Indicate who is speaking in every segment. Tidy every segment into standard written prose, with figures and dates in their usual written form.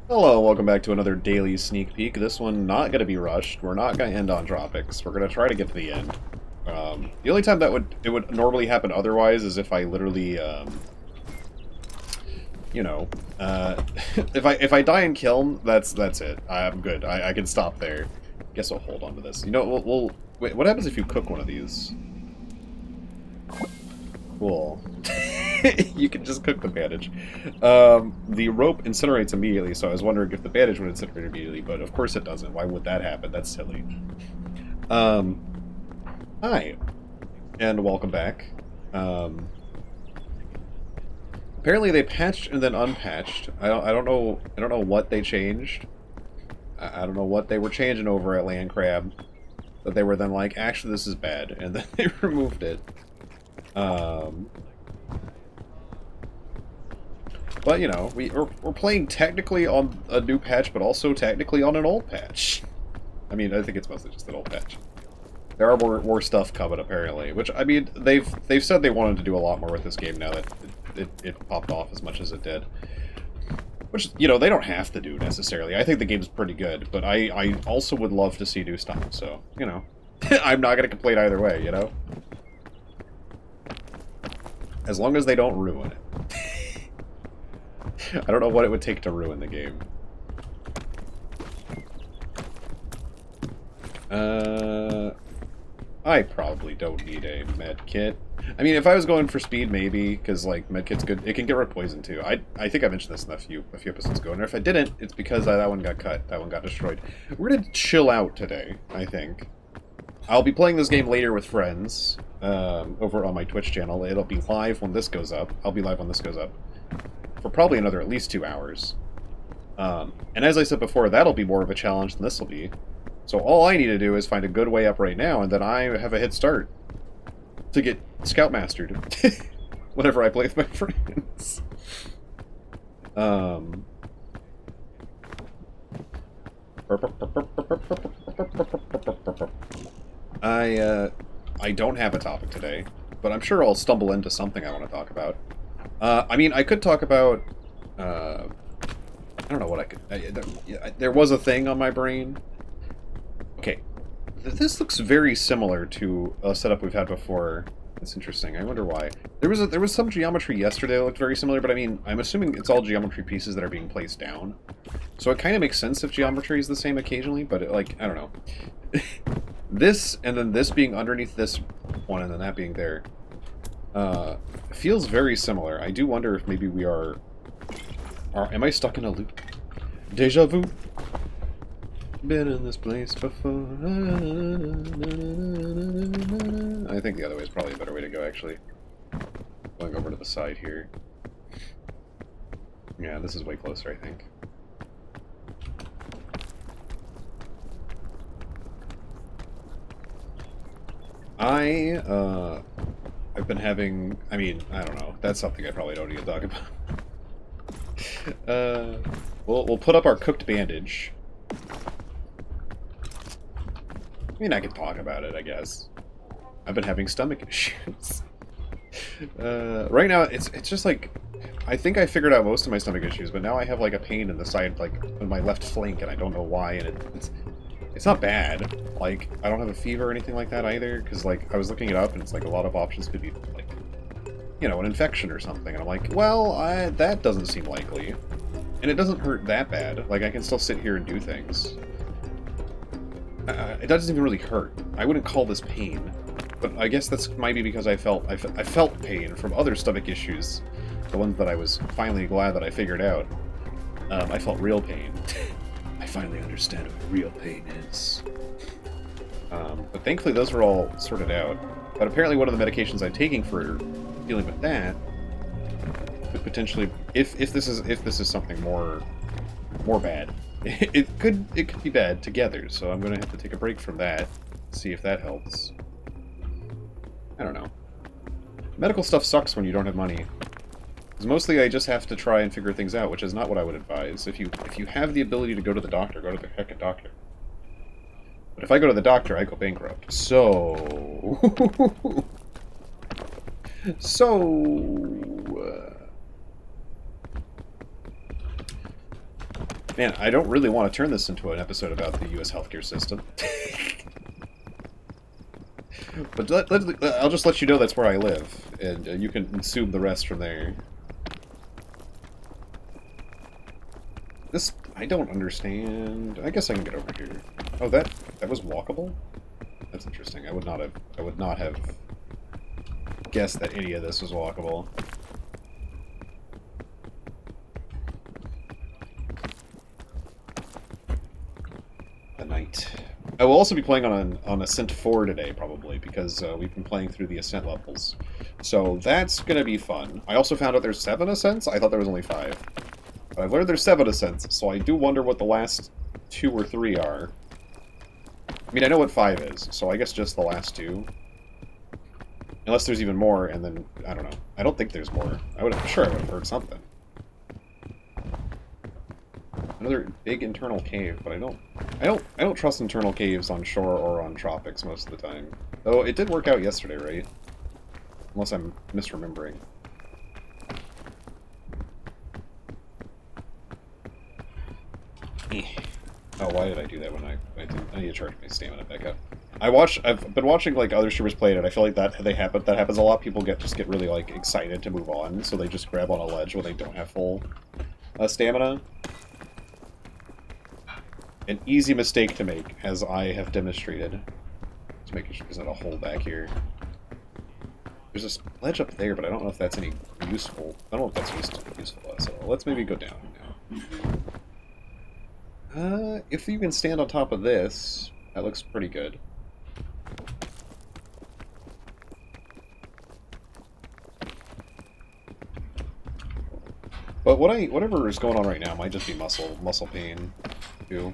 Speaker 1: Hello, welcome back to another daily sneak peek. This one not going to be rushed. We're not going to end on tropics. We're going to try to get to the end. The only time that it would normally happen otherwise is if I literally, you know, if I die in kiln, that's it. I'm good. I can stop there. Guess I'll hold on to this. You know, wait. What happens if you cook one of these? Cool. You can just cook the bandage. The rope incinerates immediately, so I was wondering if the bandage would incinerate immediately, but of course it doesn't. Why would that happen? That's silly. Hi, and welcome back. Apparently they patched and then unpatched. I don't know what they changed. I don't know what they were changing over at Land Crab. That they were then like, actually this is bad, and then they removed it. But, you know, we're playing technically on a new patch, but also technically on an old patch. I mean, I think it's mostly just an old patch. There are more stuff coming, apparently. Which, I mean, they've said they wanted to do a lot more with this game now that it popped off as much as it did. Which, you know, they don't have to do, necessarily. I think the game's pretty good, but I also would love to see new stuff, so, you know. I'm not going to complain either way, you know? As long as they don't ruin it. I don't know what it would take to ruin the game. I probably don't need a med kit. I mean, if I was going for speed, maybe, because, like, med kit's good. It can get rid of poison, too. I think I mentioned this in a few episodes ago, and if I didn't, it's because that one got cut. That one got destroyed. We're gonna chill out today, I think. I'll be playing this game later with friends, over on my Twitch channel. It'll be live when this goes up. I'll be live when this goes up. For probably another at least 2 hours. And as I said before, that'll be more of a challenge than this will be. So all I need to do is find a good way up right now, and then I have a head start to get Scout Mastered whenever I play with my friends. I don't have a topic today, but I'm sure I'll stumble into something I want to talk about. I mean, I could talk about, I don't know what I could, there was a thing on my brain. Okay, this looks very similar to a setup we've had before. It's interesting, I wonder why. There was some geometry yesterday that looked very similar, but I mean, I'm assuming it's all geometry pieces that are being placed down. So it kind of makes sense if geometry is the same occasionally, but it, like, I don't know. This, and then this being underneath this one, and then that being there. Feels very similar. I do wonder if maybe we are... Am I stuck in a loop? Deja vu? Been in this place before. I think the other way is probably a better way to go, actually. Going over to the side here. Yeah, this is way closer, I think. I've been having... I mean, I don't know. That's something I probably don't need to talk about. We'll put up our cooked bandage. I mean, I can talk about it, I guess. I've been having stomach issues. Right now, it's just like... I think I figured out most of my stomach issues, but now I have like a pain in the side, like, on my left flank, and I don't know why, and it's not bad. Like, I don't have a fever or anything like that either, because, like, I was looking it up, and it's like a lot of options could be, like, you know, an infection or something, and I'm like, well, that doesn't seem likely. And it doesn't hurt that bad. Like, I can still sit here and do things. It doesn't even really hurt. I wouldn't call this pain. But I guess that's might be because I felt pain from other stomach issues. The ones that I was finally glad that I figured out. I felt real pain. I finally understand what real pain is. But thankfully those were all sorted out. But apparently one of the medications I'm taking for dealing with that could potentially, if this is something more bad, it could be bad together. So I'm gonna have to take a break from that, see if that helps. I don't know. Medical stuff sucks when you don't have money. Because mostly I just have to try and figure things out, which is not what I would advise. If you have the ability to go to the doctor, go to the heckin' doctor. But if I go to the doctor, I go bankrupt. So... Man, I don't really want to turn this into an episode about the U.S. healthcare system. But I'll just let you know that's where I live, and you can assume the rest from there. This, I don't understand. I guess I can get over here. Oh, that was walkable? That's interesting. I would not have guessed that any of this was walkable. The night. I will also be playing on Ascent 4 today, probably, because we've been playing through the Ascent levels. So that's going to be fun. I also found out there's 7 Ascents. I thought there was only 5. But I've learned there's 7 Ascents, so I do wonder what the last 2 or 3 are. I mean, I know what 5 is, so I guess just the last 2. Unless there's even more, and then, I don't know. I don't think there's more. I'm sure I would have heard something. Another big internal cave, but I don't trust internal caves on shore or on tropics most of the time. Though it did work out yesterday, right? Unless I'm misremembering. Oh, why did I do that when I need to charge my stamina back up. I've been watching like other streamers play it, and I feel like that happens a lot. People just get really like excited to move on, so they just grab on a ledge when they don't have full stamina. An easy mistake to make, as I have demonstrated. Just making sure there's not a hole back here. There's a ledge up there, but I don't know if that's any useful. I don't know if that's useful. So let's maybe go down now. If you can stand on top of this, that looks pretty good. But whatever is going on right now might just be muscle pain, too.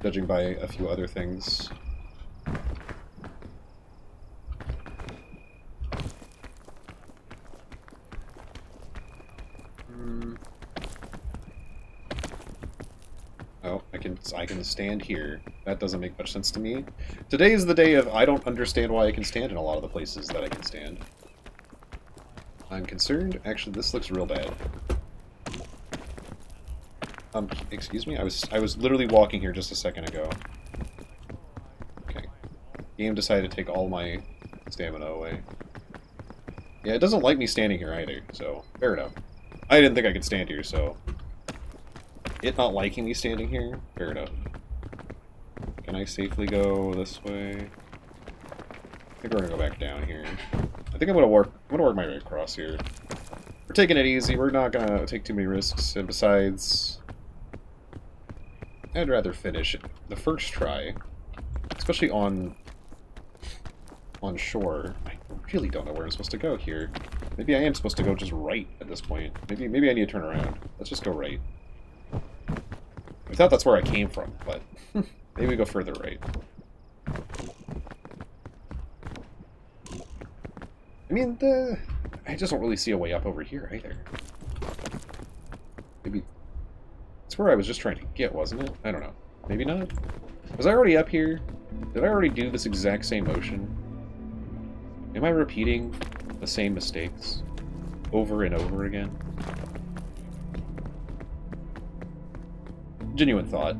Speaker 1: Judging by a few other things. Oh, I can stand here. That doesn't make much sense to me. Today is the day of I don't understand why I can stand in a lot of the places that I can stand. I'm concerned. Actually, this looks real bad. Excuse me? I was literally walking here just a second ago. Okay. Game decided to take all my stamina away. Yeah, it doesn't like me standing here either, so fair enough. I didn't think I could stand here, so it not liking me standing here, fair enough. Can I safely go this way? I think we're gonna go back down here. I think I'm gonna work my way across here. We're taking it easy, we're not gonna take too many risks, and besides, I'd rather finish the first try, especially on shore. I really don't know where I'm supposed to go here. Maybe I am supposed to go just right at this point. Maybe I need to turn around. Let's just go right. I thought that's where I came from, but maybe we go further right. I mean, I just don't really see a way up over here either. Maybe it's where I was just trying to get, wasn't it? I don't know. Maybe not. Was I already up here? Did I already do this exact same motion? Am I repeating the same mistakes over and over again? Genuine thought.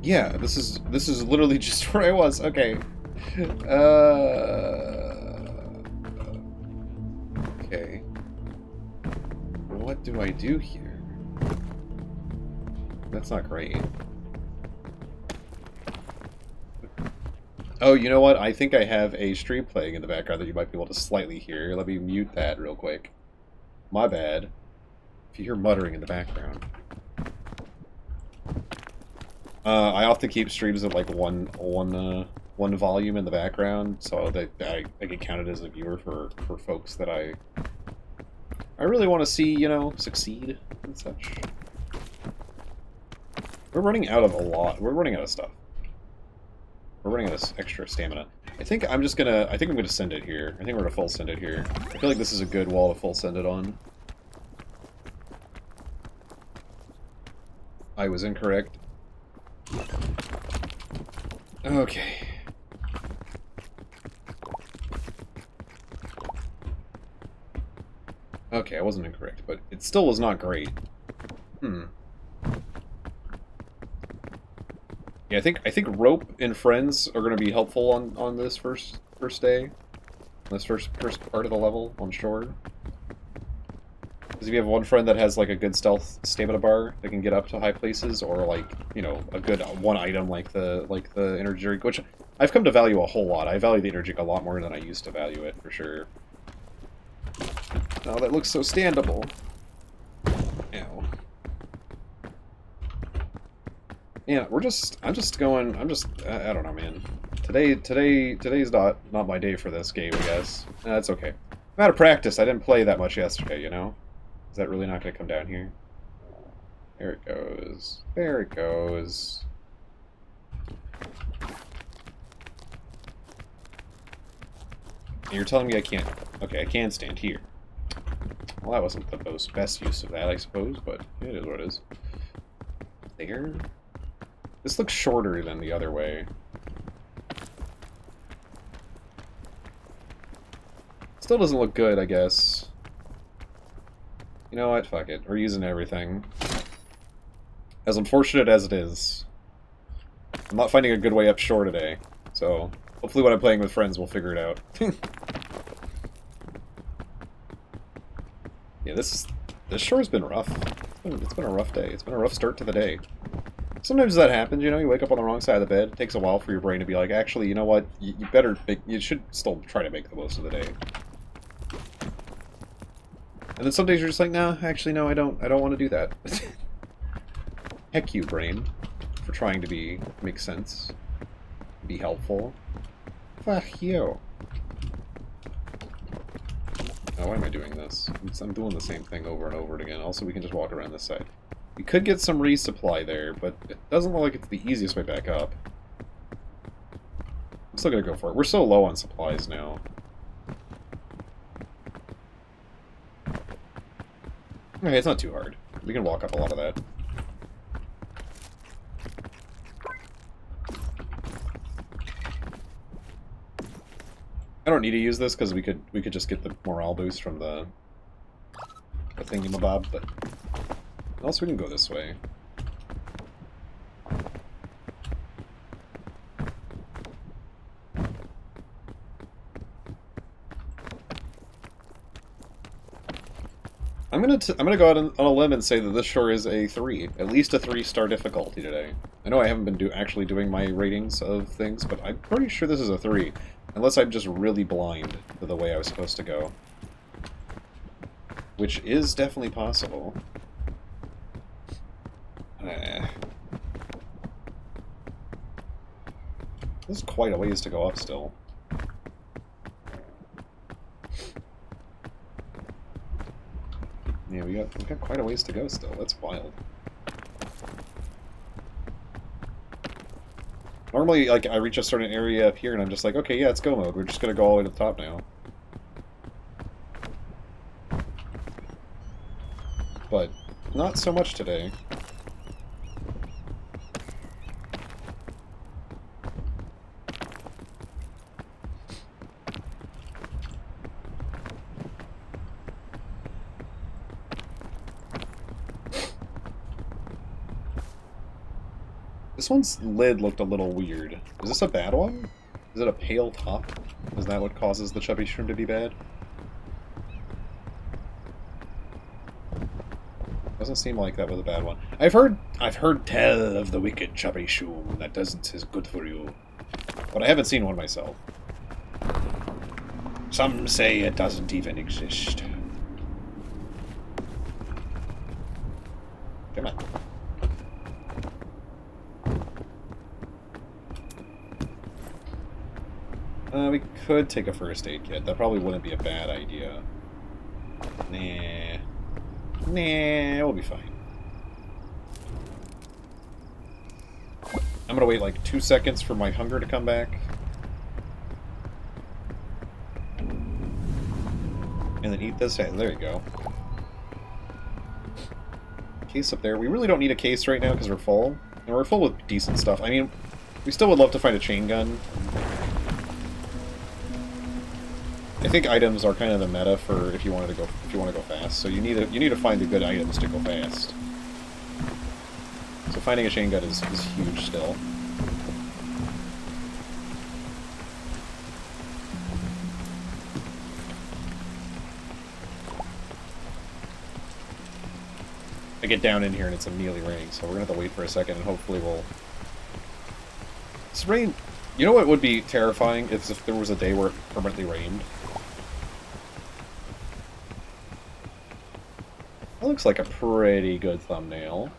Speaker 1: Yeah, this is literally just where I was. Okay. Okay. What do I do here? That's not great. Oh, you know what? I think I have a stream playing in the background that you might be able to slightly hear. Let me mute that real quick. My bad. If you hear muttering in the background. I often keep streams at like one volume in the background, so that I get counted as a viewer for folks that I really want to see, you know, succeed and such. We're running out of a lot. We're running out of stuff. We're running out of extra stamina. I think I'm gonna send it here. I think we're gonna full send it here. I feel like this is a good wall to full send it on. I was incorrect. Okay. Okay, I wasn't incorrect, but it still was not great. Hmm. Yeah, I think rope and friends are going to be helpful on this first day, this first part of the level on shore. Because if you have one friend that has like a good stealth stamina bar that can get up to high places, or like you know a good one item like the energy drink, which I've come to value a whole lot. I value the energy drink a lot more than I used to value it for sure. Oh, that looks so standable. Ow. Yeah, I don't know, man. Today's not my day for this game, I guess. That's okay. I'm out of practice. I didn't play that much yesterday, you know? Is that really not going to come down here? There it goes. There it goes. And you're telling me I can't... Okay, I can stand here. Well, that wasn't the best use of that, I suppose, but it is what it is. There? This looks shorter than the other way. Still doesn't look good, I guess. You know what? Fuck it. We're using everything. As unfortunate as it is. I'm not finding a good way up shore today, so hopefully when I'm playing with friends we'll figure it out. Yeah, this shore's been rough. It's been a rough day. It's been a rough start to the day. Sometimes that happens, you know, you wake up on the wrong side of the bed. It takes a while for your brain to be like, actually, you know what? You should still try to make the most of the day. And then some days you're just like, nah, actually, no, I don't want to do that. Heck you, brain, for trying to make sense, be helpful. Fuck you. Oh, why am I doing this? I'm doing the same thing over and over again. Also, we can just walk around this side. We could get some resupply there, but it doesn't look like it's the easiest way back up. I'm still gonna go for it. We're so low on supplies now. Okay, it's not too hard. We can walk up a lot of that. I don't need to use this because we could just get the morale boost from the thingamabob, but also we can go this way. I'm gonna go out on a limb and say that this shore is a 3, at least a 3-star difficulty today. I know I haven't been actually doing my ratings of things, but I'm pretty sure this is a 3, unless I'm just really blind to the way I was supposed to go, which is definitely possible. This is quite a ways to go up still. Yeah, we got quite a ways to go still. That's wild. Normally, like, I reach a certain area up here and I'm just like, okay, yeah, it's go mode. We're just gonna go all the way to the top now. But not so much today. This one's lid looked a little weird. Is this a bad one? Is it a pale top? Is that what causes the chubby shroom to be bad? Doesn't seem like that was a bad one. I've heard tell of the wicked chubby shroom that doesn't is good for you, but I haven't seen one myself. Some say it doesn't even exist. Come on. We could take a first aid kit. That probably wouldn't be a bad idea. Nah. Nah, we'll be fine. I'm gonna wait like 2 seconds for my hunger to come back. And then eat this. Hey, there you go. Case up there. We really don't need a case right now because we're full. And we're full with decent stuff. I mean, we still would love to find a chain gun. I think items are kind of the meta for if you want to go fast. So you need to find the good items to go fast. So finding a chain gun is huge still. I get down in here and it's immediately raining, so we're gonna have to wait for a second and hopefully we'll... This rain... You know what would be terrifying? It's if there was a day where it permanently rained. That looks like a pretty good thumbnail.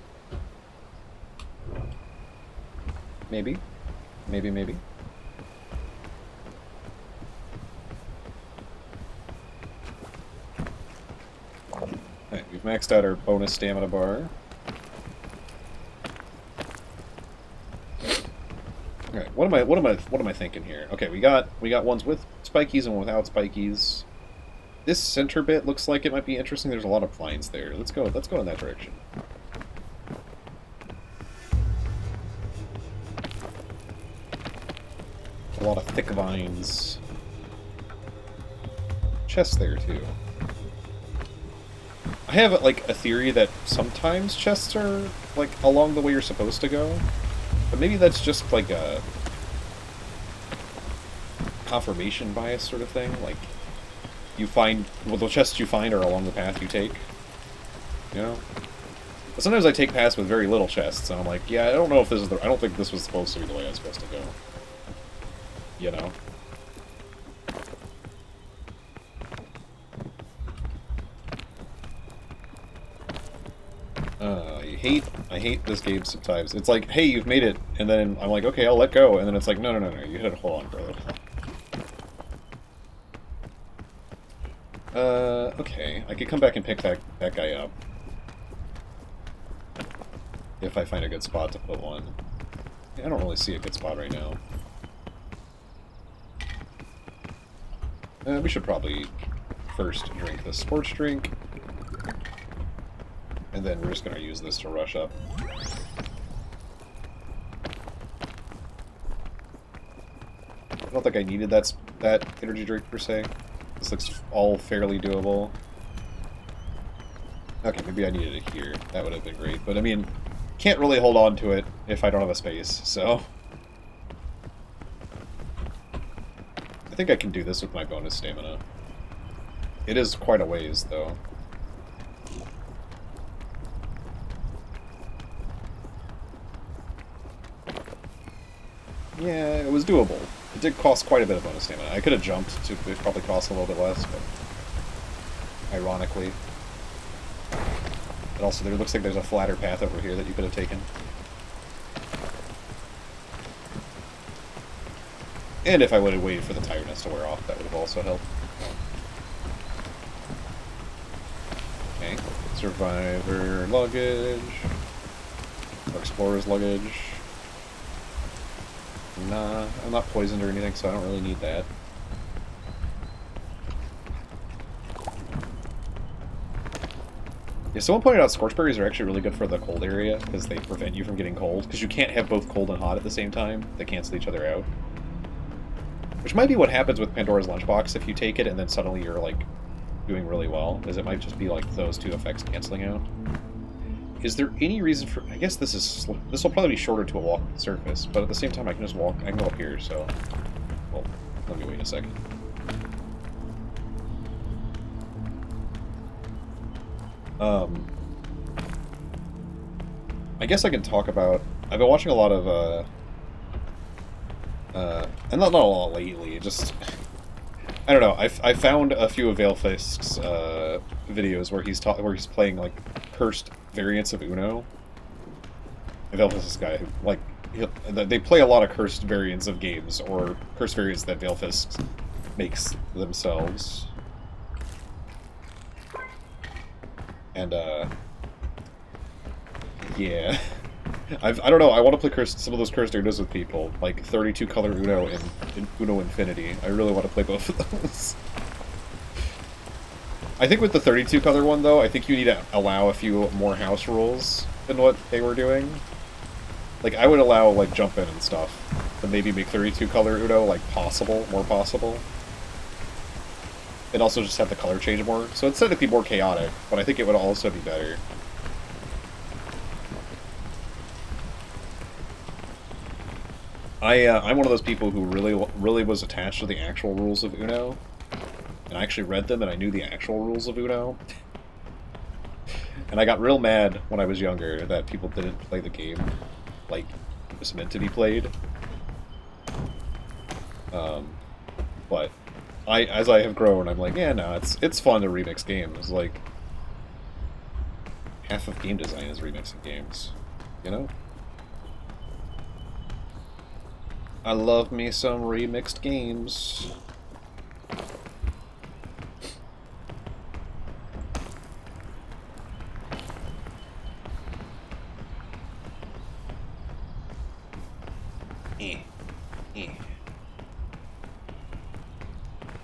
Speaker 1: Maybe. Maybe. Alright, we've maxed out our bonus stamina bar. Alright, what am I thinking here? Okay, we got ones with spikies and one without spikies. This center bit looks like it might be interesting. There's a lot of vines there. Let's go in that direction. A lot of thick vines. Chests there too. I have like a theory that sometimes chests are like along the way you're supposed to go, but maybe that's just like a confirmation bias sort of thing. Like you find, well, the chests you find are along the path you take. You know. But sometimes I take paths with very little chests, and I'm like, yeah, I don't know if this is the. I don't think this was supposed to be the way I was supposed to go. You know. I hate this game sometimes. It's like, hey, you've made it, and then I'm like, okay, I'll let go, and then it's like, no, you gotta hold on, brother. Okay, I could come back and pick that guy up. If I find a good spot to put one. Yeah, I don't really see a good spot right now. We should probably first drink the sports drink. And then we're just going to use this to rush up. I don't think I needed that energy drink per se. This looks all fairly doable. Okay, maybe I needed it here. That would have been great. But I mean, can't really hold on to it if I don't have a space, so... I think I can do this with my bonus stamina. It is quite a ways, though. Yeah, it was doable. It did cost quite a bit of bonus stamina. I could have jumped to it probably cost a little bit less, but ironically. But also, there looks like there's a flatter path over here that you could have taken. And if I would have waited for the tiredness to wear off, that would have also helped. Okay, survivor luggage. Or explorer's luggage. Nah, I'm not poisoned or anything, so I don't really need that. Yeah, someone pointed out scorchberries are actually really good for the cold area, because they prevent you from getting cold, because you can't have both cold and hot at the same time. They cancel each other out. Which might be what happens with Pandora's Lunchbox if you take it and then suddenly you're, like, doing really well, is it might just be, like, those two effects canceling out. Is there any reason for... I guess this will probably be shorter to a walk surface, but at the same time I can just walk... I can go up here, so... Well, let me wait a second. I guess I can talk about... I've been watching a lot of, and not a lot lately, just... I don't know, I found a few of Veilfisk's, videos where he's playing, like, cursed variants of Uno. Veilfisk is this guy who, like, they play a lot of cursed variants of games, or cursed variants that Veilfisk makes themselves. And, yeah. I don't know, I want to play some of those cursed Unos with people, like 32 color Uno and Uno Infinity. I really want to play both of those. I think with the 32 color one, though, I think you need to allow a few more house rules than what they were doing. Like, I would allow, like, jump in and stuff, but maybe make 32 color Uno, like, possible, more possible. it also just had the color change more. So it's technically more chaotic, but I think it would also be better. I'm one of those people who really was attached to the actual rules of Uno, and I actually read them and I knew the actual rules of Uno. And I got real mad when I was younger that people didn't play the game like it was meant to be played. But as I have grown, I'm like, yeah, no, it's fun to remix games. Like, half of game design is remixing games, you know? I love me some remixed games.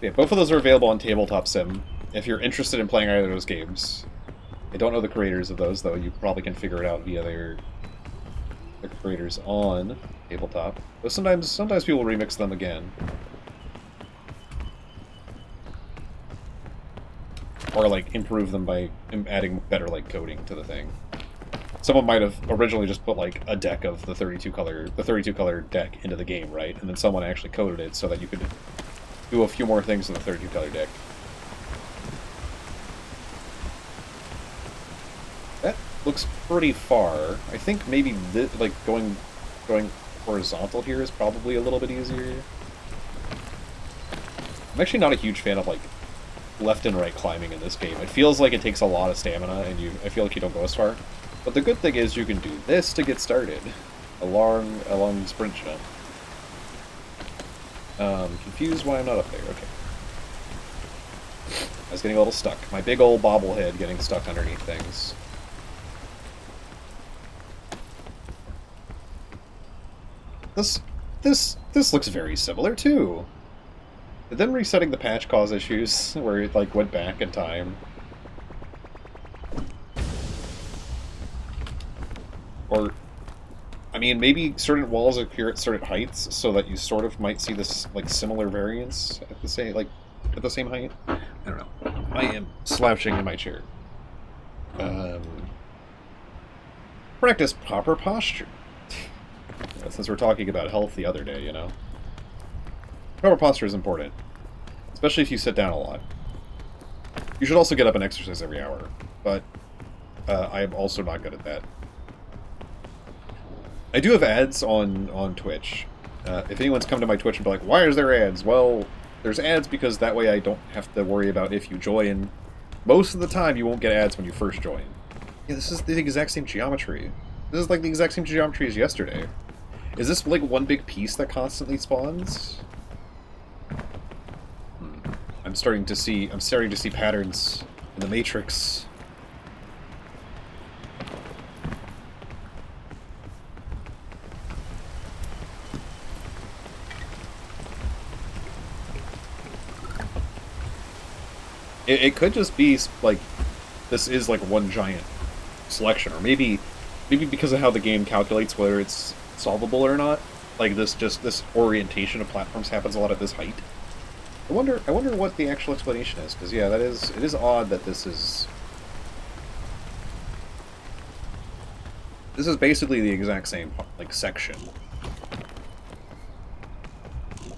Speaker 1: Yeah, both of those are available on Tabletop Sim, if you're interested in playing either of those games. I don't know the creators of those, though. You probably can figure it out via their creators on Tabletop. But sometimes people remix them again. Or, like, improve them by adding better, like, coding to the thing. Someone might have originally just put, like, a deck of the 32 color deck into the game, right? And then someone actually coded it so that you could do a few more things in the 32 color deck. That looks pretty far. I think maybe like going horizontal here is probably a little bit easier. I'm actually not a huge fan of like left and right climbing in this game. It feels like it takes a lot of stamina, and I feel like you don't go as far. But the good thing is you can do this to get started. A long sprint jump. Confused why I'm not up there. Okay. I was getting a little stuck. My big old bobblehead getting stuck underneath things. This looks very similar too. Did them resetting the patch cause issues where it like went back in time? Or, I mean, maybe certain walls appear at certain heights so that you sort of might see this like similar variance at the same height. I don't know. I am slouching in my chair. Practice proper posture. Since we're talking about health the other day, you know. Proper posture is important, especially if you sit down a lot. You should also get up and exercise every hour, but I am also not good at that. I do have ads on Twitch. If anyone's come to my Twitch and be like, why is there ads? Well, there's ads because that way I don't have to worry about if you join. Most of the time you won't get ads when you first join. Yeah, this is the exact same geometry. This is like the exact same geometry as yesterday. Is this like one big piece that constantly spawns? I'm starting to see patterns in the Matrix. It could just be like this is like one giant selection, or maybe because of how the game calculates whether it's solvable or not, like this orientation of platforms happens a lot at this height. I wonder what the actual explanation is, because yeah, it is odd that this is basically the exact same like section.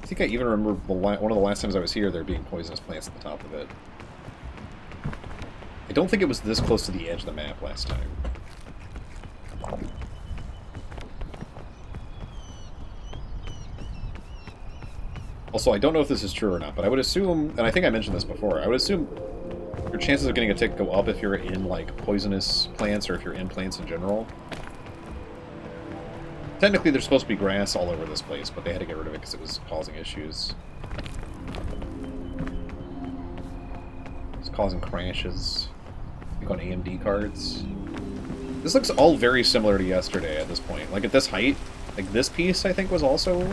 Speaker 1: I think I even remember one of the last times I was here there being poisonous plants at the top of it. I don't think it was this close to the edge of the map last time. Also, I don't know if this is true or not, but I would assume, and I think I mentioned this before, I would assume your chances of getting a tick go up if you're in, like, poisonous plants or if you're in plants in general. Technically, there's supposed to be grass all over this place, but they had to get rid of it because it was causing issues. It's causing crashes. Like on AMD cards. This looks all very similar to yesterday at this point. Like, at this height, like, this piece, I think, was also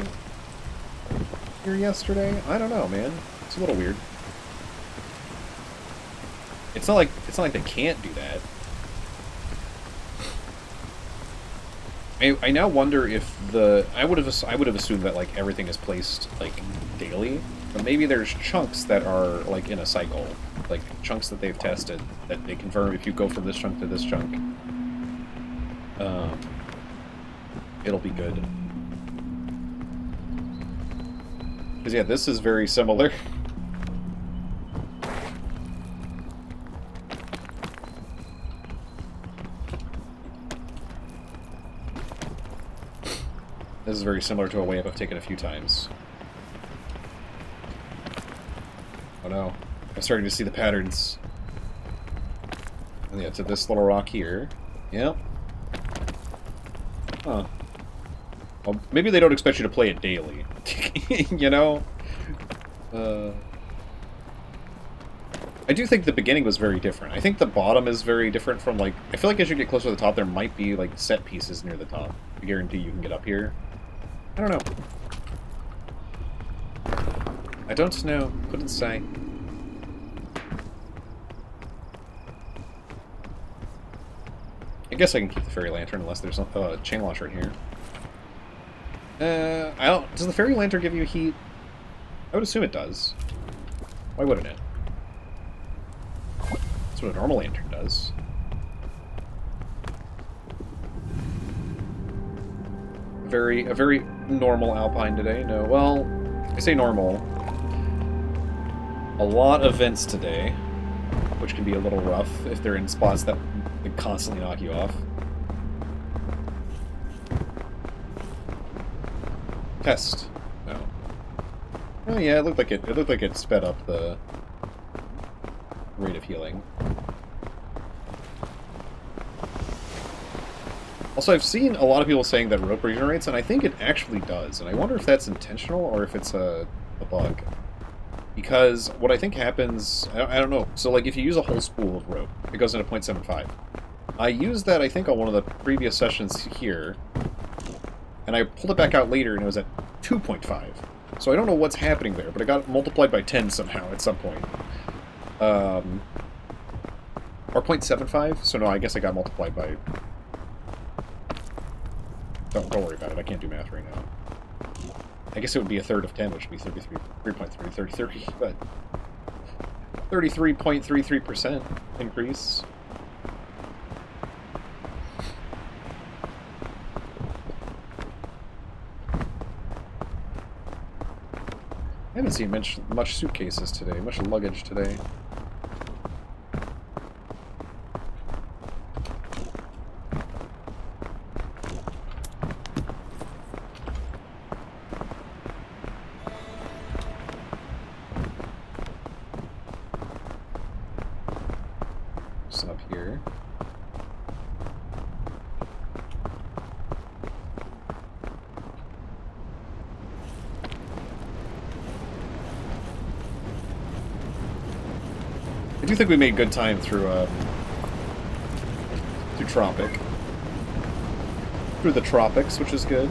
Speaker 1: here yesterday? I don't know, man. It's a little weird. It's not like they can't do that. I now wonder if I would have assumed that like everything is placed like daily, But maybe there's chunks that are, like, in a cycle. Like, chunks that they've tested, that they confirm if you go from this chunk to this chunk, it'll be good. Because, yeah, this is very similar. This is very similar to a way up I've taken a few times. Oh no. I'm starting to see the patterns. And yeah, to this little rock here. Yep. Huh. Well, maybe they don't expect you to play it daily. You know? I do think the beginning was very different. I think the bottom is very different from, like... I feel like as you get closer to the top, there might be, like, set pieces near the top. I guarantee you can get up here. I don't know. I don't know. Couldn't say. I guess I can keep the fairy lantern unless there's a chain launcher in here. I don't... Does the fairy lantern give you heat? I would assume it does. Why wouldn't it? That's what a normal lantern does. A very normal Alpine today. No, well, I say normal. A lot of vents today, which can be a little rough if they're in spots that constantly knock you off. Test. No. Oh yeah, it looked like it sped up the rate of healing. Also, I've seen a lot of people saying that rope regenerates, and I think it actually does. And I wonder if that's intentional or if it's a bug. Because what I think happens... I don't know. So, like, if you use a whole spool of rope, it goes into 0.75. I used that, I think, on one of the previous sessions here. And I pulled it back out later, and it was at 2.5. So I don't know what's happening there, but it got multiplied by 10 somehow at some point. Or 0.75? So no, I guess I got multiplied by... Don't worry about it, I can't do math right now. I guess it would be a third of 10, which would be 33.3, but 33.33% increase. I haven't seen much suitcases today, much luggage today. Up here. I do think we made good time through Tropic. Through the tropics, which is good.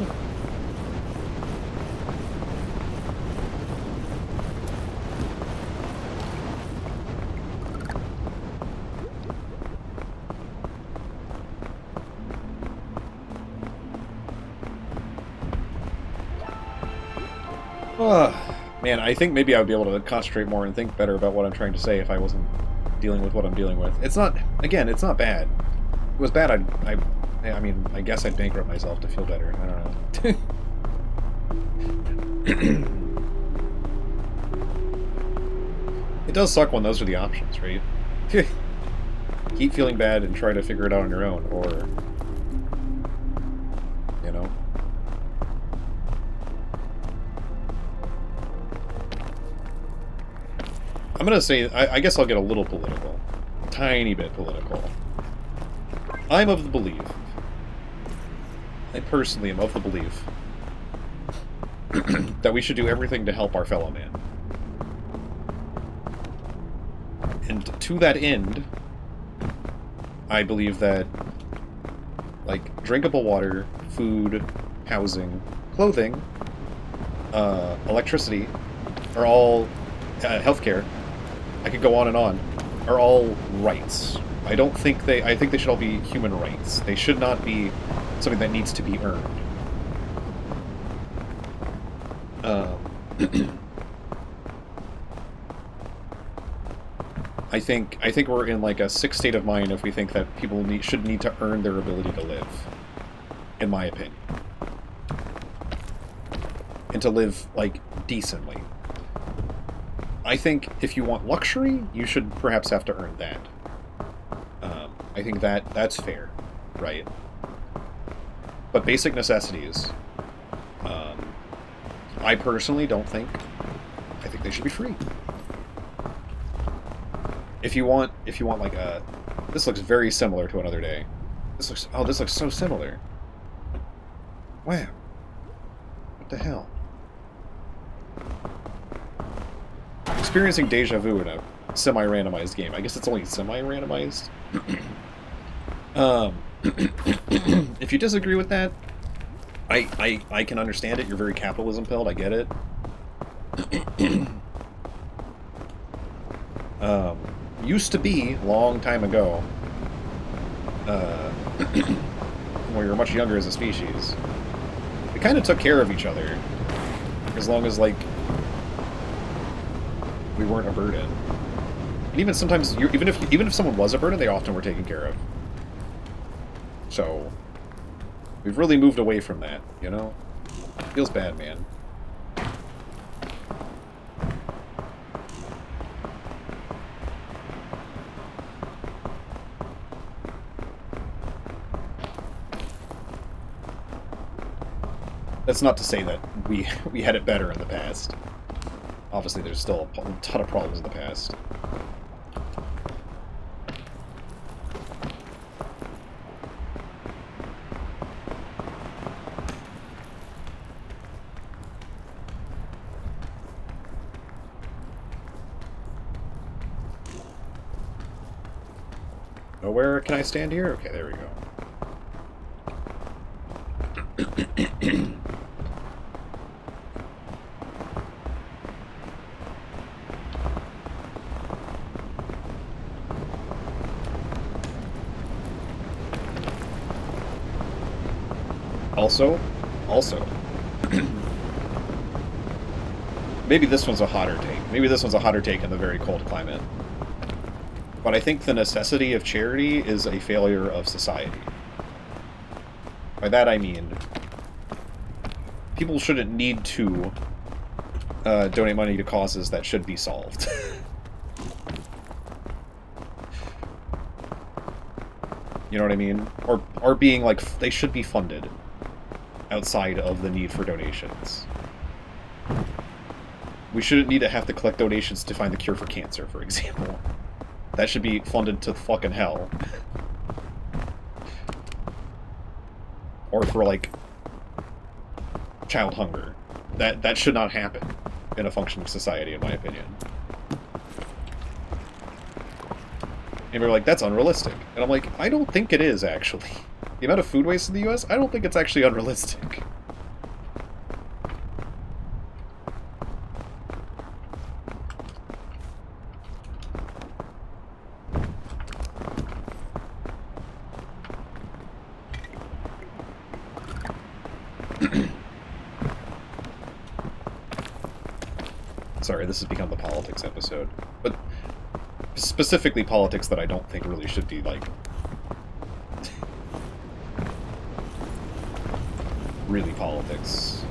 Speaker 1: Man, I think maybe I would be able to concentrate more and think better about what I'm trying to say if I wasn't dealing with what I'm dealing with. It's not, again, it's not bad. If it was bad, I mean, I guess I'd bankrupt myself to feel better. I don't know. It does suck when those are the options, right? Keep feeling bad and try to figure it out on your own, or, you know. I'm gonna say, I guess I'll get a little political. A tiny bit political. I'm of the belief, I personally am of the belief, that we should do everything to help our fellow man. And to that end, I believe that, like, drinkable water, food, housing, clothing, electricity, are all, healthcare, I could go on, are all rights. I think they should all be human rights. They should not be something that needs to be earned. I think we're in like a sick state of mind if we think that people should need to earn their ability to live. In my opinion. And to live, like, decently. I think if you want luxury, you should perhaps have to earn that. I think that's fair, right? But basic necessities, I personally don't think. I think they should be free. If you want like a, this looks very similar to Another Day. This looks so similar. Wow. What the hell? Experiencing deja vu in a semi-randomized game. I guess it's only semi-randomized. If you disagree with that, I can understand it. You're very capitalism-pilled. I get it. Used to be, long time ago, when we were much younger as a species, we kind of took care of each other, as long as, like, we weren't a burden. And even sometimes, even if someone was a burden, they often were taken care of. So, we've really moved away from that, you know? Feels bad, man. That's not to say that we had it better in the past. Obviously, there's still a ton of problems in the past. Oh, where can I stand here? Okay, there we go. Also, maybe this one's a hotter take. Maybe this one's a hotter take in the very cold climate. But I think the necessity of charity is a failure of society. By that I mean, people shouldn't need to donate money to causes that should be solved. You know what I mean? Or being like, they should be funded outside of the need for donations. We shouldn't need to have to collect donations to find the cure for cancer, for example. That should be funded to fucking hell. Or for, like, child hunger. That should not happen in a functioning society, in my opinion. And they're like, that's unrealistic. And I'm like, I don't think it is, actually. The amount of food waste in the US, I don't think it's actually unrealistic. Sorry, this has become the politics episode. But specifically politics that I don't think really should be, like, really politics.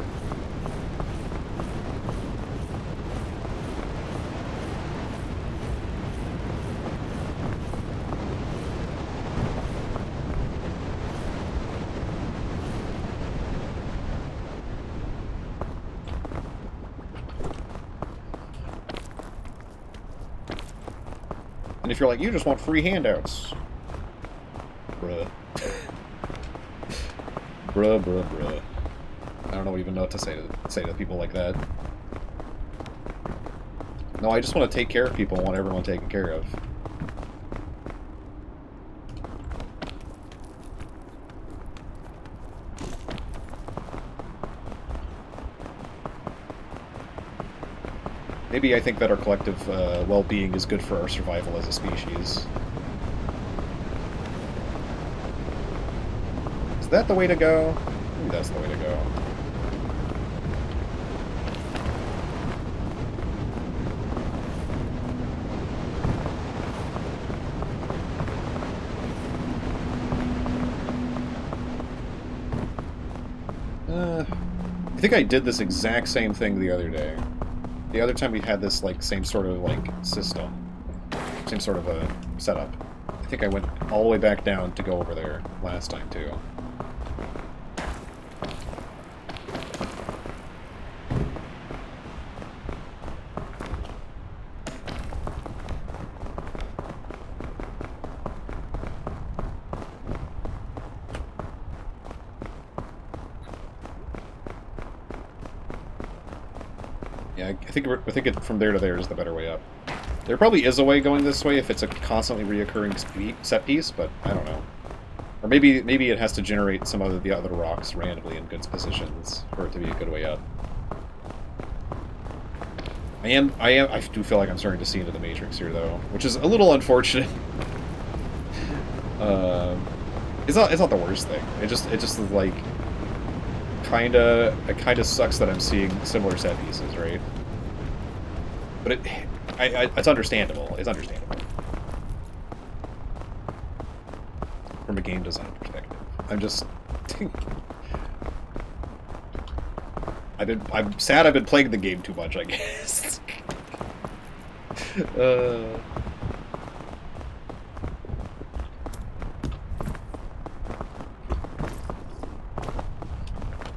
Speaker 1: And if you're like, you just want free handouts. Bruh. Bruh. I don't even know what to say to people like that. No, I just want to take care of people and want everyone taken care of. Maybe I think that our collective well-being is good for our survival as a species. Is that the way to go? Maybe that's the way to go. I think I did this exact same thing the other day. The other time we had this, like, same sort of, like, system. Same sort of a setup. I think I went all the way back down to go over there last time, too. Yeah, I think from there to there is the better way up. There probably is a way going this way if it's a constantly reoccurring set piece, but I don't know. Or maybe it has to generate some of the other rocks randomly in good positions for it to be a good way up. I do feel like I'm starting to see into the Matrix here, though, which is a little unfortunate. It's not the worst thing. It just like it kinda sucks that I'm seeing similar set pieces, right? But it's understandable. It's understandable from a game design perspective. I'm just I'm sad I've been playing the game too much, I guess.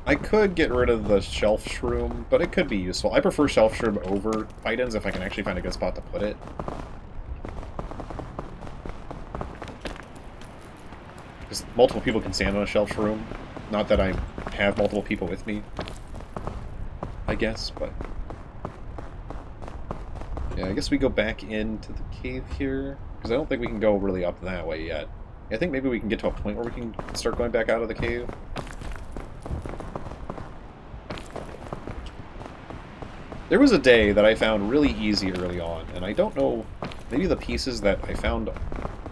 Speaker 1: I could get rid of the shelf shroom, but it could be useful. I prefer shelf shroom over items if I can actually find a good spot to put it. Because multiple people can stand on a shelf shroom. Not that I have multiple people with me, I guess, but... Yeah, I guess we go back into the cave here, because I don't think we can go really up that way yet. I think maybe we can get to a point where we can start going back out of the cave. There was a day that I found really easy early on, and I don't know, maybe the pieces that I found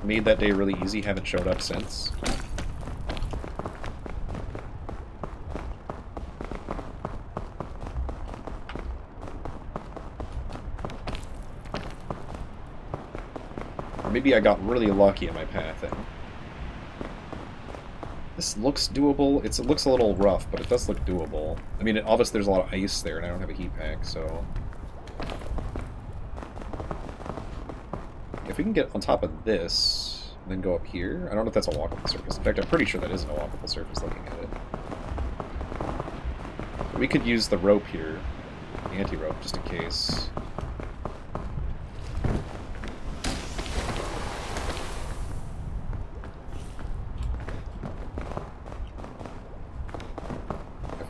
Speaker 1: made that day really easy haven't showed up since. Or maybe I got really lucky in my pathing. This looks doable. It looks a little rough, but it does look doable. I mean, obviously there's a lot of ice there, and I don't have a heat pack, so... If we can get on top of this, and then go up here... I don't know if that's a walkable surface. In fact, I'm pretty sure that isn't a walkable surface looking at it. But we could use the rope here, the anti-rope, just in case.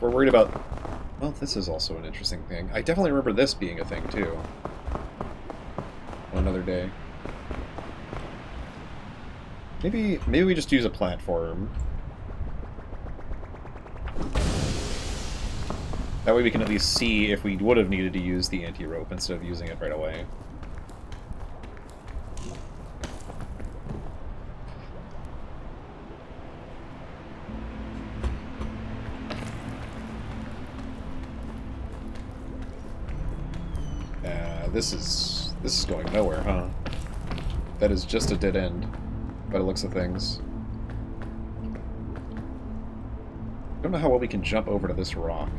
Speaker 1: We're worried about... Well, this is also an interesting thing. I definitely remember this being a thing, too. Another day. Maybe we just use a platform. That way we can at least see if we would have needed to use the anti-rope instead of using it right away. This is going nowhere, huh? That is just a dead end, by the looks of things. I don't know how well we can jump over to this rock.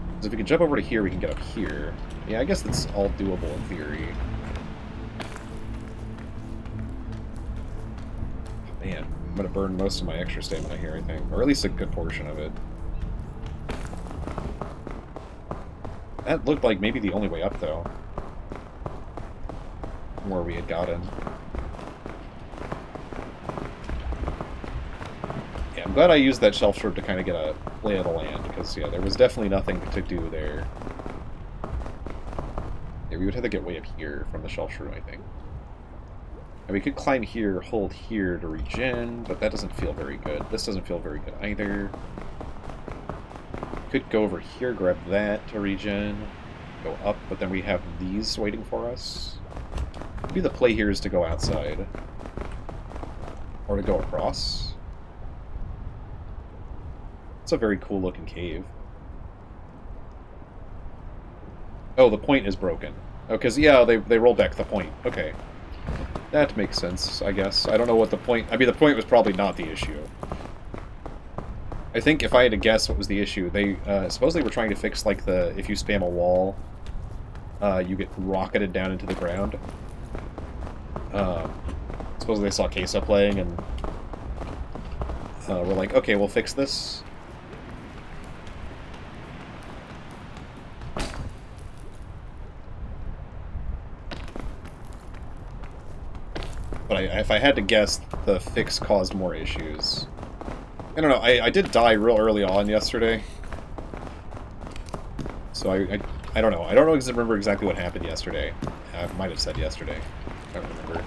Speaker 1: Because if we can jump over to here, we can get up here. Yeah, I guess that's all doable in theory. Man, I'm gonna burn most of my extra stamina here, I think. Or at least a good portion of it. That looked like maybe the only way up, though. From where we had gotten. Yeah, I'm glad I used that shelf shroom to kind of get a lay of the land, because, yeah, there was definitely nothing to do there. Yeah, we would have to get way up here from the shelf shroom, I think. And we could climb here, hold here to regen, but that doesn't feel very good. This doesn't feel very good either. Could go over here, grab that to regen, go up, but then we have these waiting for us. Maybe the play here is to go outside. Or to go across. It's a very cool looking cave. Oh, the point is broken. Oh, because, yeah, they rolled back the point. Okay. That makes sense, I guess. I don't know what the point... I mean, the point was probably not the issue. I think if I had to guess what was the issue, they supposedly were trying to fix, like, if you spam a wall, you get rocketed down into the ground. Supposedly they saw Queso playing, and we're like, okay, we'll fix this. But if I had to guess, the fix caused more issues. I don't know, I did die real early on yesterday. So I don't know. I don't remember exactly what happened yesterday. I might have said yesterday. I don't remember.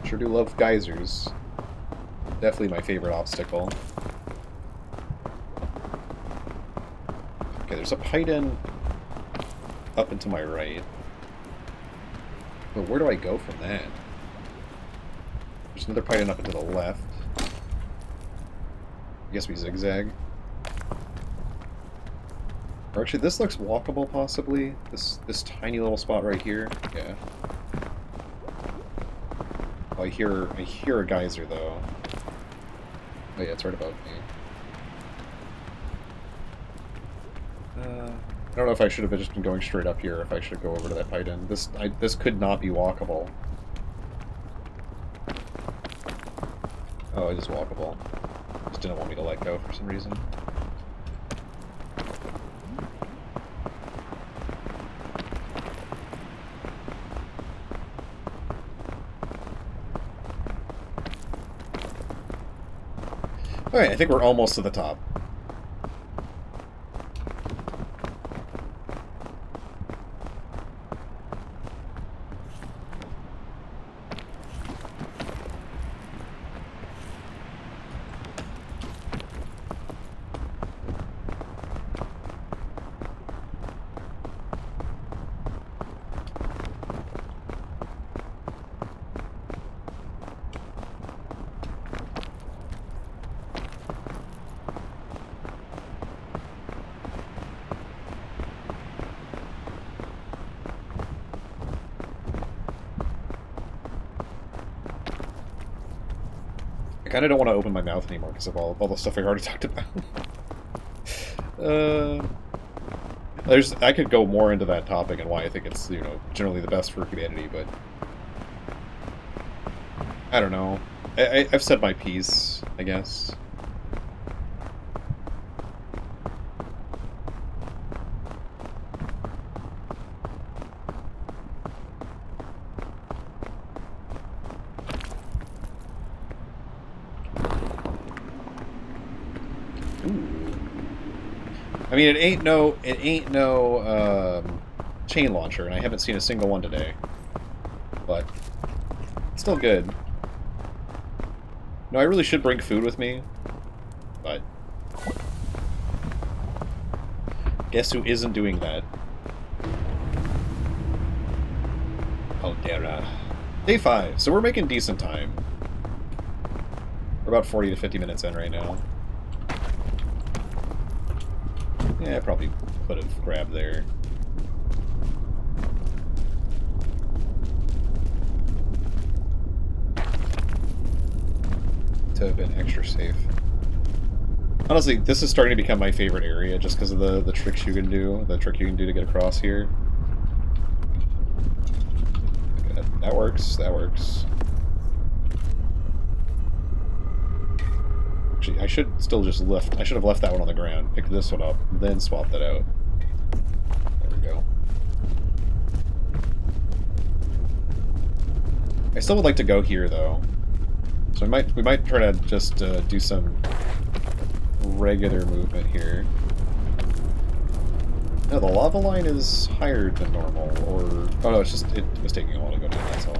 Speaker 1: Sure do love geysers. Definitely my favorite obstacle. Okay, there's a piton up and to my right. But where do I go from that? There's another piton up and to the left. I guess we zigzag. Or actually, this looks walkable, possibly. This tiny little spot right here. Yeah. Oh, I hear a geyser, though. Oh yeah, it's right above me. I don't know if I should have just been going straight up here, or if I should go over to that piton. This could not be walkable. Oh, it is walkable. Just didn't want me to let go for some reason. Alright, I think we're almost to the top. I kind of don't want to open my mouth anymore because of all the stuff I already talked about. I could go more into that topic and why I think it's, generally the best for humanity, but I don't know. I've said my piece, I guess. I mean, it ain't no chain launcher, and I haven't seen a single one today. But it's still good. No, I really should bring food with me, but guess who isn't doing that? Caldera. Day 5, so we're making decent time. We're about 40 to 50 minutes in right now. Yeah, I probably could have grabbed there. To have been extra safe. Honestly, this is starting to become my favorite area just because of the tricks you can do, the trick you can do to get across here. That works, that works. Actually, I should still just I should have left that one on the ground, picked this one up, then swap that out. There we go. I still would like to go here, though. So we might try to just do some regular movement here. No, the lava line is higher than normal, or... Oh no, it was taking a while to go down, that's all.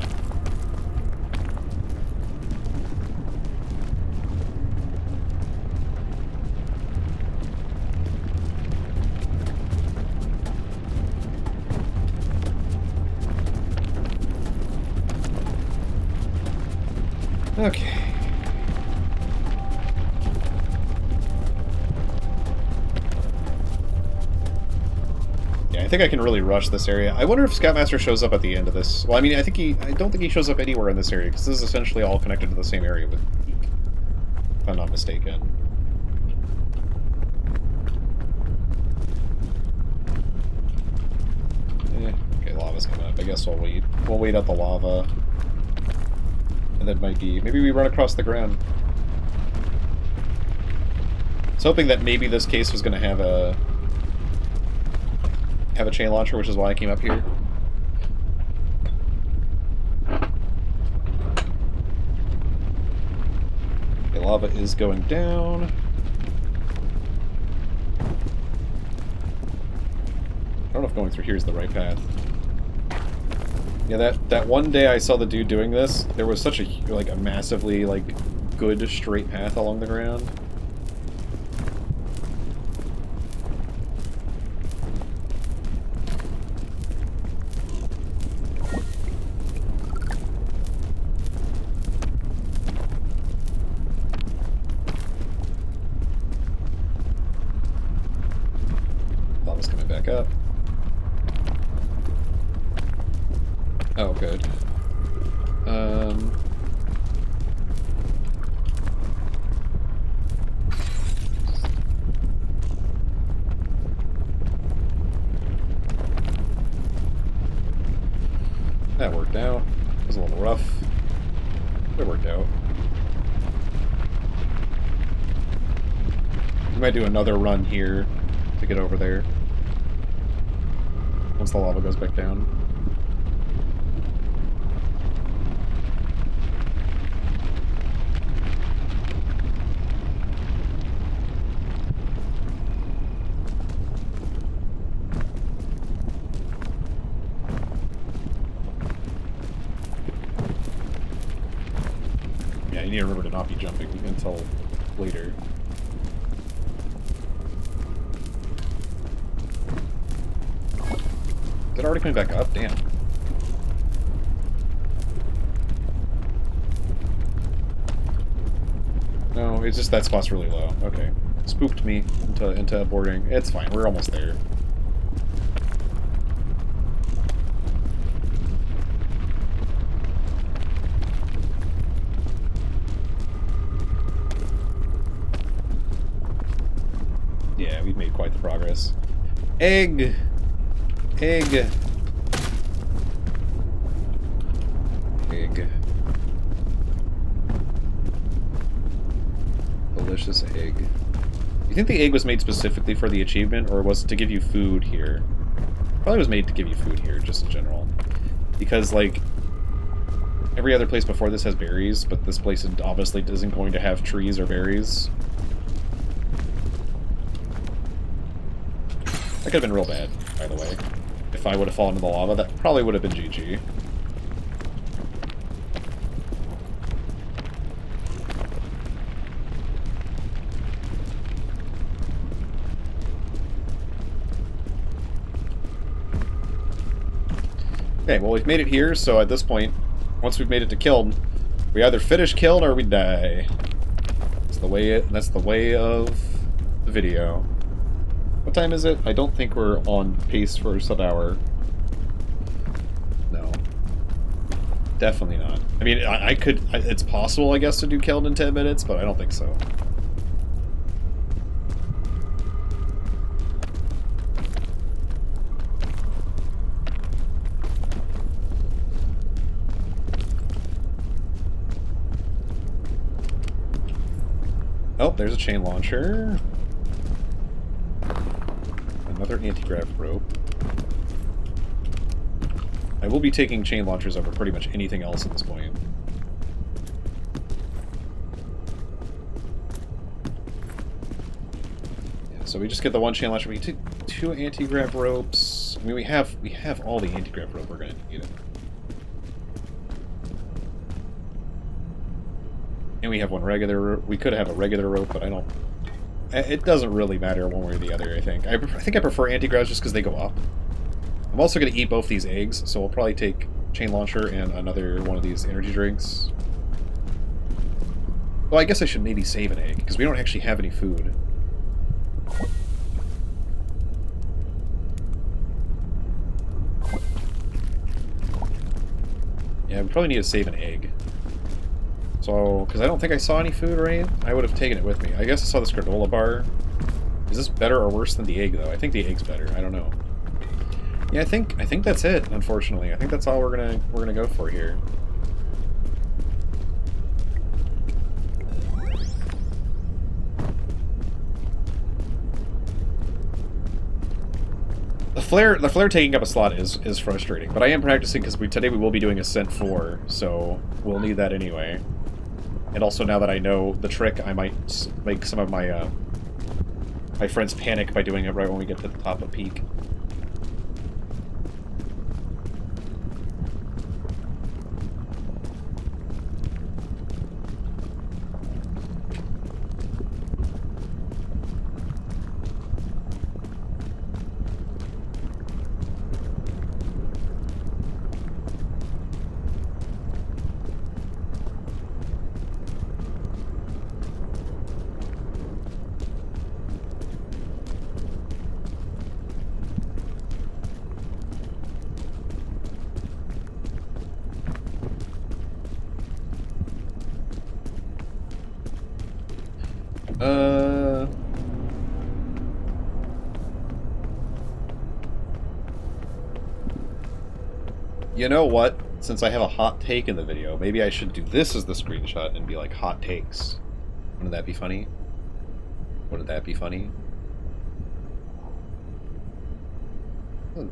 Speaker 1: Okay. Yeah, I think I can really rush this area. I wonder if Scoutmaster shows up at the end of this. Well, I mean, I don't think he shows up anywhere in this area, because this is essentially all connected to the same area with Peak, if I'm not mistaken. Okay, lava's coming up. I guess we'll wait. We'll wait out the lava. And then maybe we run across the ground. I was hoping that maybe this case was going to have a chain launcher, which is why I came up here. Okay, lava is going down. I don't know if going through here is the right path. Yeah, that one day I saw the dude doing this, there was such a massively good straight path along the ground. Lava's coming back up. Oh, good. That worked out. It was a little rough. It worked out. We might do another run here to get over there. Once the lava goes back down. Yeah, you need to remember to not be jumping until later. Is it already coming back up? Damn. No, it's just that spot's really low. Okay. Spooked me into boarding. It's fine, we're almost there. Yeah, we've made quite the progress. Egg! Egg! Egg. Delicious egg. You think the egg was made specifically for the achievement, or was it to give you food here? Probably was made to give you food here, just in general. Because, every other place before this has berries, but this place obviously isn't going to have trees or berries. That could have been real bad, by the way. If I would have fallen into the lava, that probably would have been GG. Okay, well we've made it here, so at this point, once we've made it to Kiln, we either finish Kiln or we die. That's the way of the video. What time is it? I don't think we're on pace for a sub-hour. No. Definitely not. I mean, it's possible, I guess, to do Kiln in 10 minutes, but I don't think so. Oh, there's a chain launcher. Another anti-grav rope. I will be taking chain launchers over pretty much anything else at this point. Yeah, so we just get the one chain launcher. We take 2 anti-grav ropes. I mean, we have all the anti-grav rope we're going to need. And we have one regular rope. We could have a regular rope, but I don't... It doesn't really matter one way or the other, I think. I think I prefer anti-gravs just because they go up. I'm also going to eat both these eggs, so we'll probably take chain launcher and another one of these energy drinks. Well, I guess I should maybe save an egg, because we don't actually have any food. Yeah, we probably need to save an egg. So, because I don't think I saw any food, right? I would have taken it with me. I guess I saw this granola bar. Is this better or worse than the egg, though? I think the egg's better. I don't know. Yeah, I think that's it, unfortunately. I think that's all we're gonna go for here. The flare taking up a slot is frustrating, but I am practicing because today we will be doing Ascent 4, so we'll need that anyway. And also now that I know the trick, I might make some of my my friends panic by doing it right when we get to the top of peak. You know what? Since I have a hot take in the video, maybe I should do this as the screenshot and be like, hot takes. Wouldn't that be funny? Wouldn't that be funny?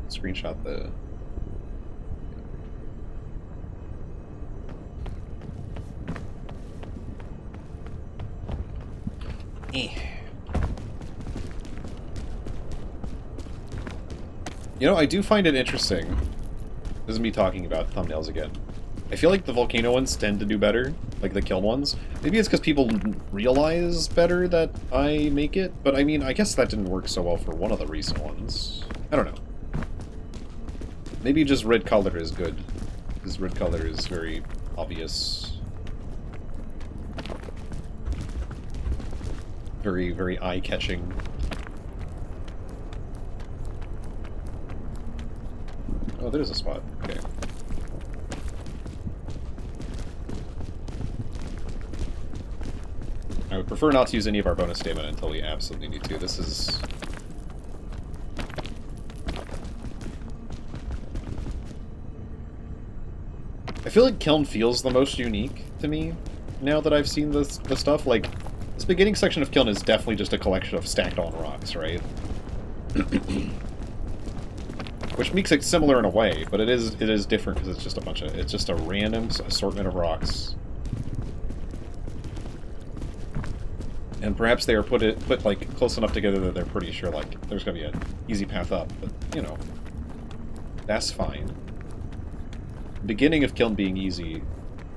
Speaker 1: Screenshot the... You know, I do find it interesting. This is me talking about thumbnails again. I feel like the volcano ones tend to do better, like the kiln ones. Maybe it's because people realize better that I make it, but I mean, I guess that didn't work so well for one of the recent ones. I don't know. Maybe just red color is good, because red color is very obvious. Very, very eye-catching. Oh, there's a spot. Okay. I would prefer not to use any of our bonus stamina until we absolutely need to. This is... I feel like Kiln feels the most unique to me now that I've seen the stuff. Like, this beginning section of Kiln is definitely just a collection of stacked on rocks, right? Which makes it similar in a way, but it is different because it's just a bunch of... It's just a random assortment of rocks. And perhaps they are put like close enough together that they're pretty sure like there's gonna be an easy path up, but you know, that's fine. The beginning of Kiln being easy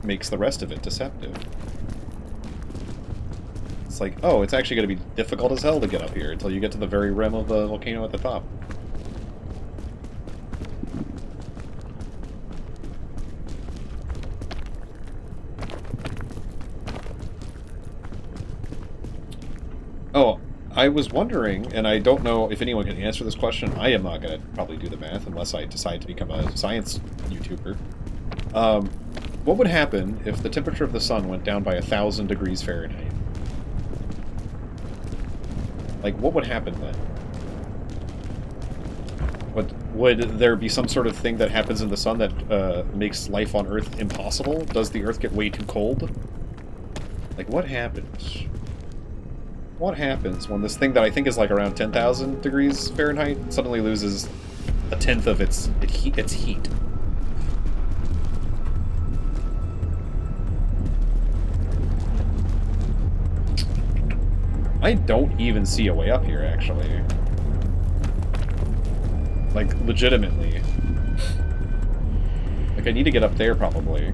Speaker 1: makes the rest of it deceptive. It's like, oh, it's actually gonna be difficult as hell to get up here until you get to the very rim of the volcano at the top. Oh, I was wondering, and I don't know if anyone can answer this question. I am not going to probably do the math unless I decide to become a science YouTuber. What would happen if the temperature of the sun went down by 1,000 degrees Fahrenheit? Like, what would happen then? Would there be some sort of thing that happens in the sun that makes life on Earth impossible? Does the Earth get way too cold? Like, what happens? What happens when this thing that I think is like around 10,000 degrees Fahrenheit suddenly loses a tenth of its heat? I don't even see a way up here, actually. Like, legitimately. Like, I need to get up there, probably.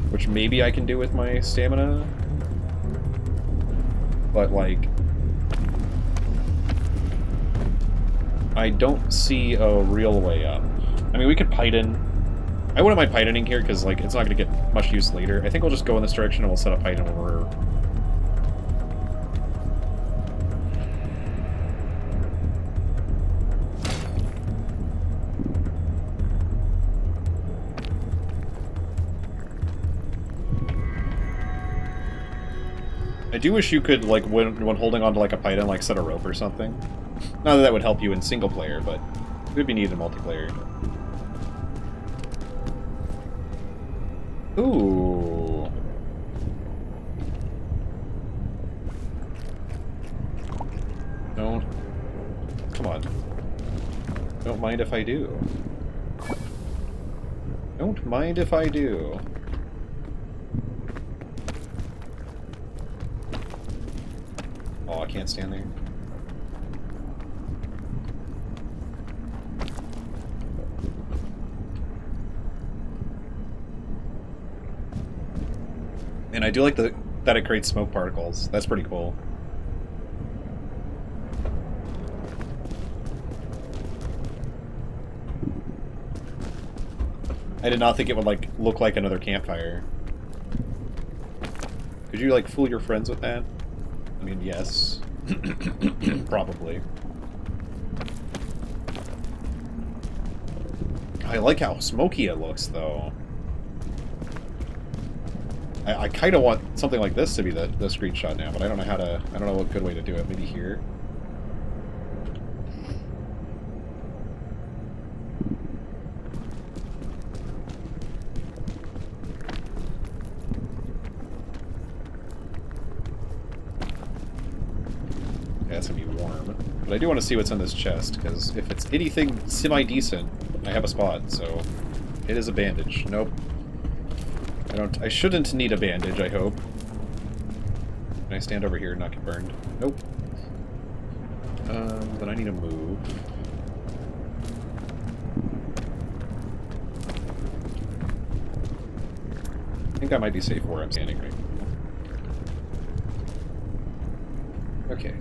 Speaker 1: Which maybe I can do with my stamina. But, like, I don't see a real way up. I mean, we could Python. I wouldn't mind Pythoning here, because, like, it's not going to get much use later. I think we'll just go in this direction and we'll set up Python when we're... I do wish you could, like, when holding onto like a python, like set a rope or something. Not that that would help you in single player, but it would be neat in multiplayer. Ooh. Don't. Come on. Don't mind if I do. Don't mind if I do. Oh, I can't stand there. And I do like that it creates smoke particles. That's pretty cool. I did not think it would, like, look like another campfire. Could you, like, fool your friends with that? I mean, yes. Probably. I like how smoky it looks, though. I kind of want something like this to be the screenshot now, but I don't know how to... I don't know what good way to do it. Maybe here? Yeah, it's gonna be warm. But I do want to see what's in this chest, because if it's anything semi-decent, I have a spot, so... It is a bandage. Nope. I shouldn't need a bandage, I hope. Can I stand over here and not get burned? Nope. Then I need to move. I think I might be safe where I'm standing right now. Okay.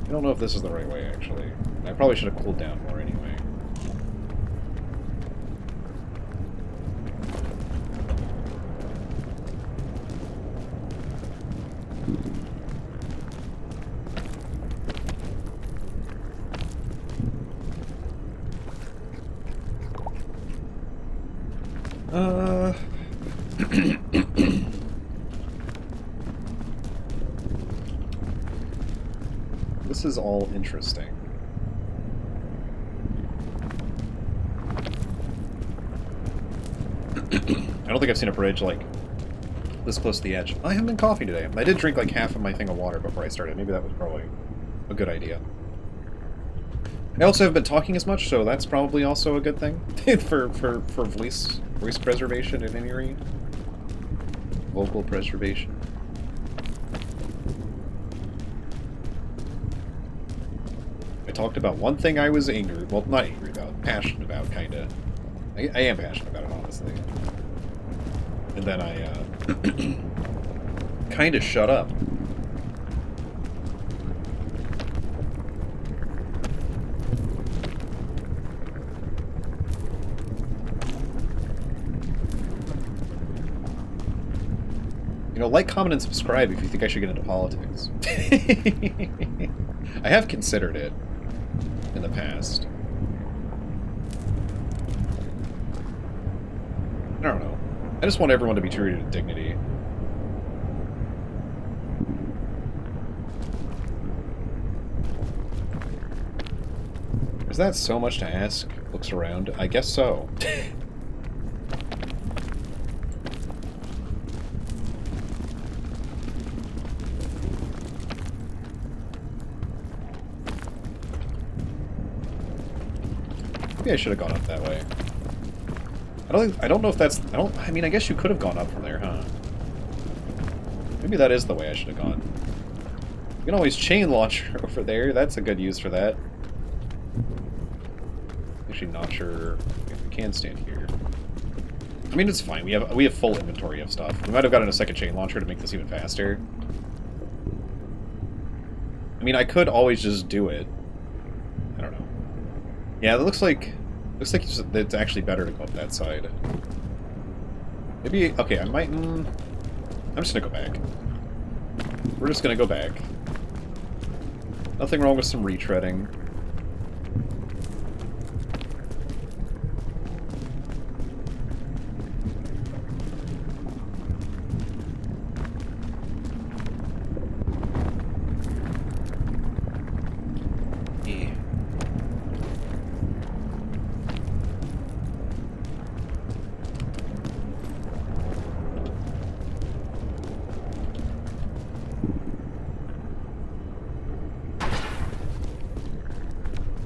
Speaker 1: I don't know if this is the right way, actually. I probably should have cooled down more anyway. This is all interesting. I don't think I've seen a bridge, like, this close to the edge. I haven't been coughing today. I did drink, like, half of my thing of water before I started. Maybe that was probably a good idea. I also haven't been talking as much, so that's probably also a good thing for voice preservation at any rate. Vocal preservation. I talked about one thing I was angry, well, not angry about, passionate about, kinda. I am passionate about it, honestly. And then I, kinda shut up. You know, like, comment, and subscribe if you think I should get into politics. I have considered it in the past. I don't know. I just want everyone to be treated with dignity. Is that so much to ask? Looks around. I guess so. Maybe I should have gone up that way. I don't know if that's... I mean, I guess you could have gone up from there, huh? Maybe that is the way I should have gone. You can always chain launch over there. That's a good use for that. Actually, not sure if we can stand here. I mean, it's fine. We have full inventory of stuff. We might have gotten a second chain launcher to make this even faster. I mean, I could always just do it. I don't know. Yeah, it looks like it's actually better to go up that side. Maybe... Okay, I might... I'm just gonna go back. We're just gonna go back. Nothing wrong with some retreading.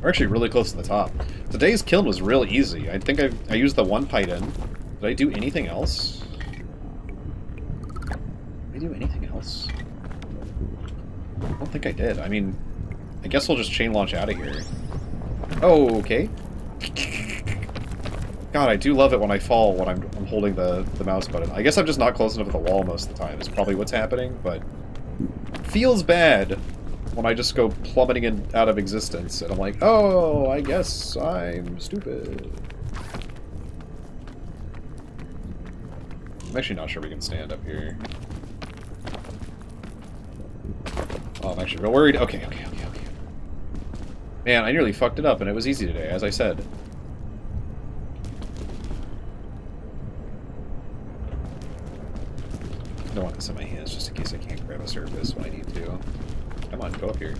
Speaker 1: We're actually really close to the top. Today's kill was real easy. I think I used the one pipe in. Did I do anything else? Did I do anything else? I don't think I did. I mean, I guess we'll just chain launch out of here. Oh, okay. God, I do love it when I fall when I'm holding the mouse button. I guess I'm just not close enough to the wall most of the time is probably what's happening, but feels bad when I just go plummeting out of existence, and I'm like, oh, I guess I'm stupid. I'm actually not sure we can stand up here. Oh, I'm actually real worried. Okay. Man, I nearly fucked it up, and it was easy today, as I said. I don't want this in my hands, just in case I can't grab a surface when I need to. Come on, go up here.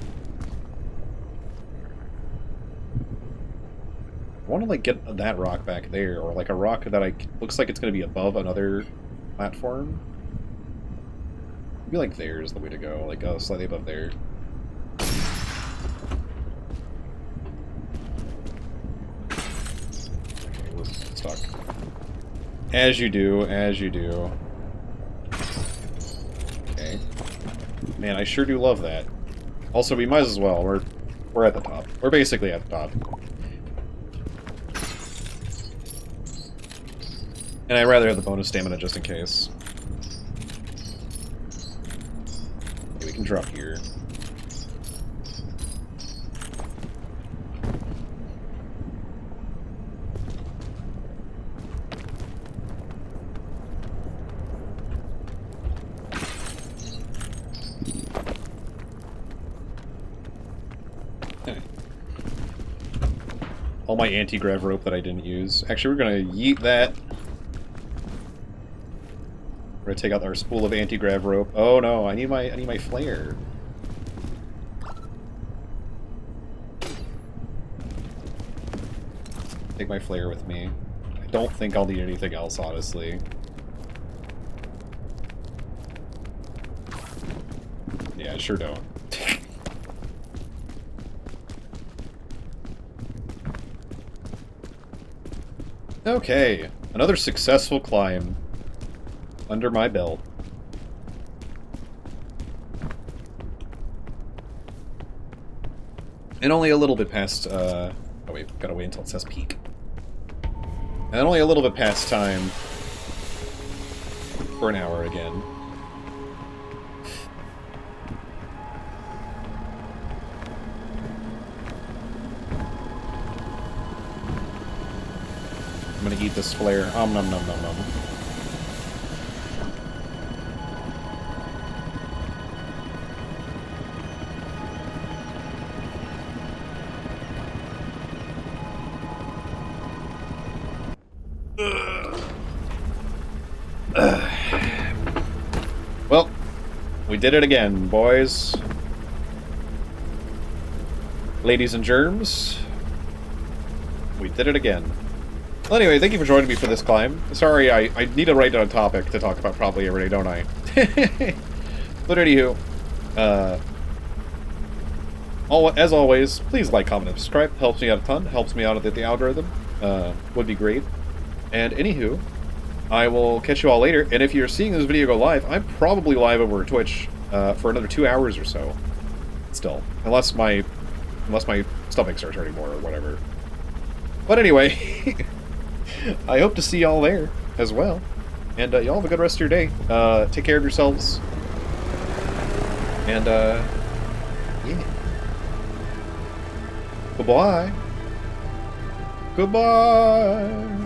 Speaker 1: I want to, like, get that rock back there, or, like, a rock that looks like it's going to be above another platform. Maybe, like, there is the way to go. Like, oh, slightly above there. Okay, we're stuck. As you do, as you do. Okay. Man, I sure do love that. Also, we might as well. We're at the top. We're basically at the top. And I'd rather have the bonus stamina just in case. Okay, we can drop here. All my anti-grav rope that I didn't use. Actually, we're gonna yeet that. We're gonna take out our spool of anti-grav rope. Oh no, I need my flare. Take my flare with me. I don't think I'll need anything else, honestly. Yeah, I sure don't. Okay, another successful climb under my belt. And only a little bit past, oh wait, gotta wait until it says peak. And only a little bit past time for an hour again. I'm gonna eat this flare. Nom nom nom nom. Well, we did it again, boys. Ladies and germs. We did it again. Well, anyway, thank you for joining me for this climb. Sorry, I need to write down a topic to talk about probably every day, don't I? But anywho, as always, please like, comment, and subscribe. Helps me out a ton. Helps me out with the algorithm. Would be great. And anywho, I will catch you all later. And if you're seeing this video go live, I'm probably live over Twitch for another 2 hours or so. Still, unless my stomach starts hurting more or whatever. But anyway. I hope to see y'all there as well. And y'all have a good rest of your day. Take care of yourselves. And, yeah. Goodbye. Goodbye.